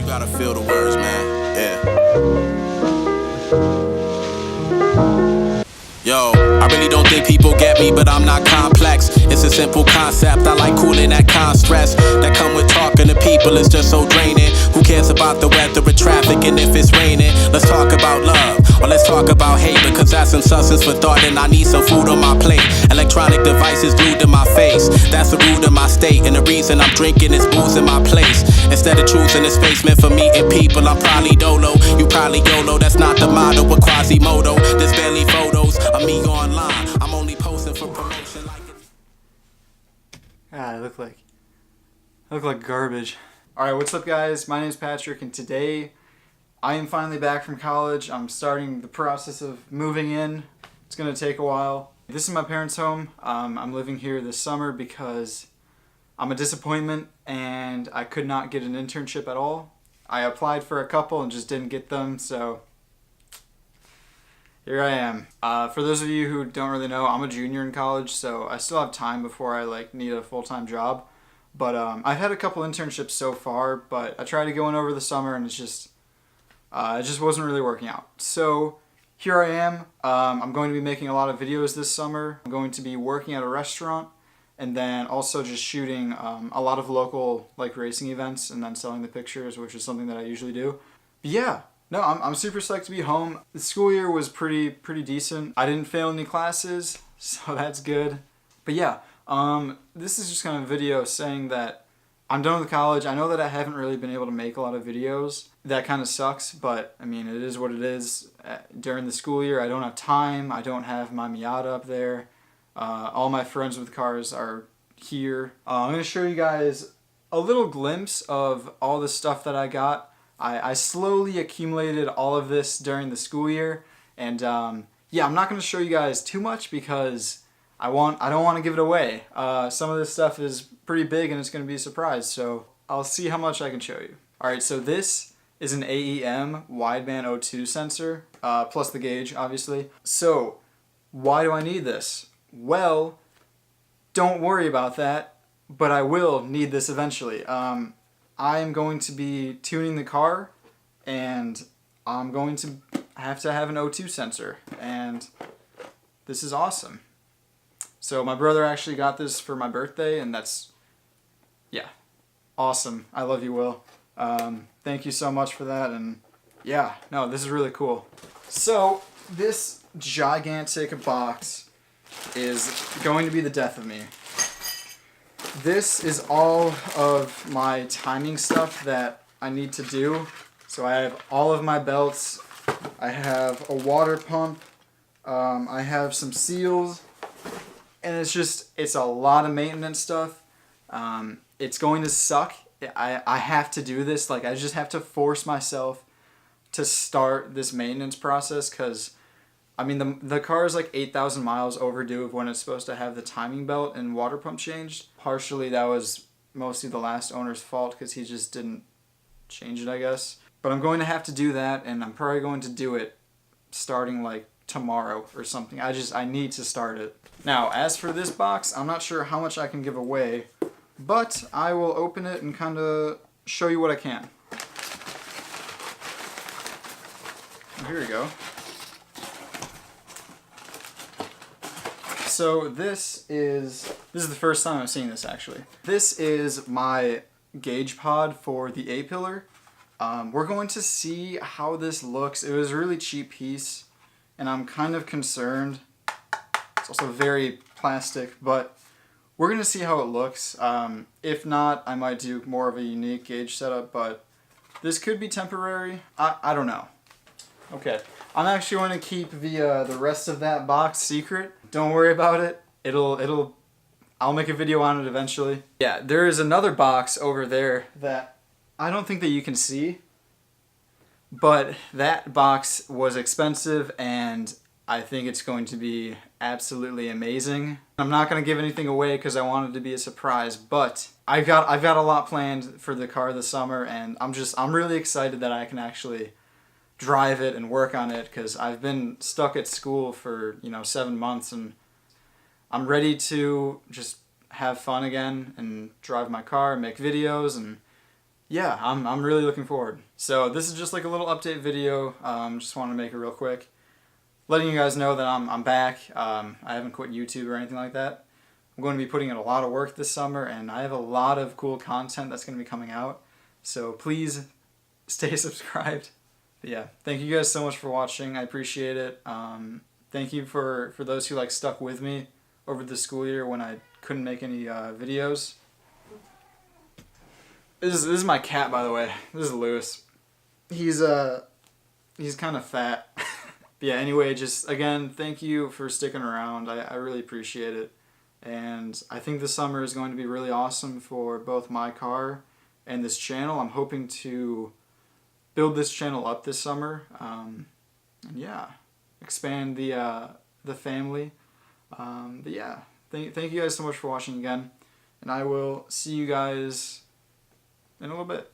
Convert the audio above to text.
gotta feel the words, man. Yeah. Yo, I really don't think people get me, but I'm not complex. It's a simple concept. I like cooling that stress that come with talking to people. It's just so draining. Who cares about the weather or traffic and if it's raining? Let's talk about love, or let's talk about hate, because that's some substance for thought and I need some food on my plate. Electronic devices glued to my face. That's the root of my state, and the reason I'm drinking is booze in my place. Instead of choosing a space meant for meeting people, I'm probably dolo. You probably YOLO. That's not the motto with Quasimodo. There's barely photos of me online. I'm only posting for promotion like it. God, I look like garbage. Alright, what's up guys? My name's Patrick, and today I am finally back from college. I'm starting the process of moving in. It's gonna take a while. This is my parents' home. I'm living here this summer because I'm a disappointment and I could not get an internship at all. I applied for a couple and just didn't get them, so here I am. For those of you who don't really know, I'm a junior in college, so I still have time before I need a full-time job. But I've had a couple internships so far, but I tried to go in over the summer and it just wasn't really working out. So here I am. I'm going to be making a lot of videos this summer. I'm going to be working at a restaurant and then also just shooting a lot of local racing events and then selling the pictures, which is something that I usually do. But yeah. No, I'm super psyched to be home. The school year was pretty decent. I didn't fail any classes, so that's good. But yeah, this is just kind of a video saying that I'm done with college. I know that I haven't really been able to make a lot of videos. That kind of sucks, but I mean, it is what it is. During the school year, I don't have time. I don't have my MIATA up there. All my friends with cars are here. I'm going to show you guys a little glimpse of all the stuff that I got. I slowly accumulated all of this during the school year, and yeah, I'm not going to show you guys too much because I don't want to give it away. Some of this stuff is pretty big and it's going to be a surprise, so I'll see how much I can show you. Alright, so this is an AEM wideband O2 sensor, plus the gauge, obviously. So, why do I need this? Well, don't worry about that, but I will need this eventually. I am going to be tuning the car, and I'm going to have an O2 sensor, and this is awesome. So my brother actually got this for my birthday, and that's, yeah, awesome. I love you, Will. Thank you so much for that, and yeah, no, this is really cool. So this gigantic box is going to be the death of me. This is all of my timing stuff that I need to do. So I have all of my belts, I have a water pump, I have some seals, and it's a lot of maintenance stuff. It's going to suck. I have to do this. I just have to force myself to start this maintenance process because I mean, the car is 8,000 miles overdue of when it's supposed to have the timing belt and water pump changed. Partially, that was mostly the last owner's fault because he just didn't change it, I guess. But I'm going to have to do that, and I'm probably going to do it starting tomorrow or something. I need to start it. Now, as for this box, I'm not sure how much I can give away, but I will open it and kind of show you what I can. Here we go. So this is the first time I'm seeing this actually. This is my gauge pod for the A-pillar. We're going to see how this looks. It was a really cheap piece and I'm kind of concerned. It's also very plastic, but we're going to see how it looks. If not, I might do more of a unique gauge setup, but this could be temporary. I don't know. Okay, I'm actually going to keep the rest of that box secret. Don't worry about it. I'll make a video on it eventually. Yeah, there is another box over there that I don't think that you can see, but that box was expensive and I think it's going to be absolutely amazing. I'm not going to give anything away because I want it to be a surprise, but I've got a lot planned for the car this summer, and I'm really excited that I can actually drive it and work on it because I've been stuck at school for 7 months and I'm ready to just have fun again and drive my car and make videos, and yeah, I'm really looking forward. So this is just like a little update video. Just want to make it real quick, letting you guys know that I'm back. I haven't quit YouTube or anything like that. I'm going to be putting in a lot of work this summer, and I have a lot of cool content that's going to be coming out. So please stay subscribed. But yeah, thank you guys so much for watching. I appreciate it. Thank you for those who like stuck with me over the school year when I couldn't make any videos. This is my cat, by the way. This is Lewis. He's kind of fat. But yeah, anyway, just again, thank you for sticking around. I really appreciate it. And I think this summer is going to be really awesome for both my car and this channel. I'm hoping to build this channel up this summer. And yeah, expand the family. But yeah, thank you guys so much for watching again. And I will see you guys in a little bit.